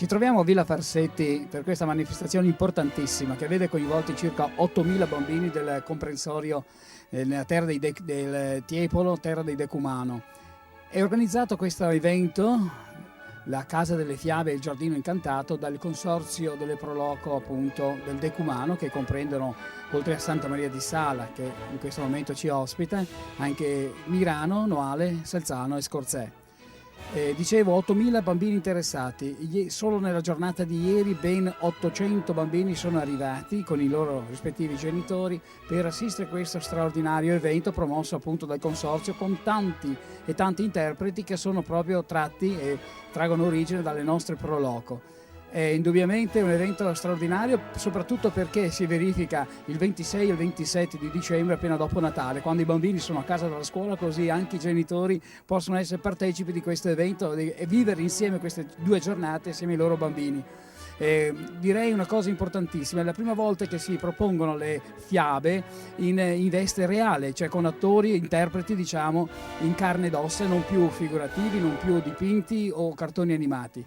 Ci troviamo a Villa Farsetti per questa manifestazione importantissima che vede coinvolti circa 8.000 bambini del comprensorio nella terra del Tiepolo, terra dei Decumano. È organizzato questo evento, la Casa delle Fiabe e il Giardino Incantato, dal consorzio delle Proloco appunto del Decumano, che comprendono, oltre a Santa Maria di Sala, che in questo momento ci ospita, anche Mirano, Noale, Salzano e Scorzè. Dicevo 8.000 bambini interessati, solo nella giornata di ieri ben 800 bambini sono arrivati con i loro rispettivi genitori per assistere a questo straordinario evento promosso appunto dal consorzio, con tanti e tanti interpreti che sono proprio tratti e traggono origine dalle nostre Proloco. È indubbiamente un evento straordinario, soprattutto perché si verifica il 26 e il 27 di dicembre, appena dopo Natale, quando i bambini sono a casa dalla scuola, così anche i genitori possono essere partecipi di questo evento e vivere insieme queste 2 giornate insieme ai loro bambini. Direi una cosa importantissima: è la prima volta che si propongono le fiabe in veste reale, cioè con attori, interpreti diciamo in carne ed ossa, non più figurativi, non più dipinti o cartoni animati.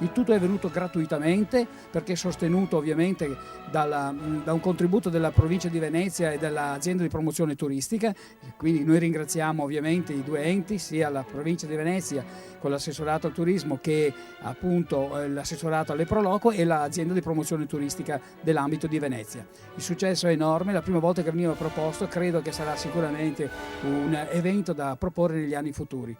Il tutto è venuto gratuitamente perché è sostenuto ovviamente da un contributo della provincia di Venezia e dell'azienda di promozione turistica, quindi noi ringraziamo ovviamente i 2 enti, sia la provincia di Venezia con l'assessorato al turismo che appunto l'assessorato alle Proloco e l'azienda di promozione turistica dell'ambito di Venezia. Il successo è enorme, la prima volta che veniva proposto, credo che sarà sicuramente un evento da proporre negli anni futuri.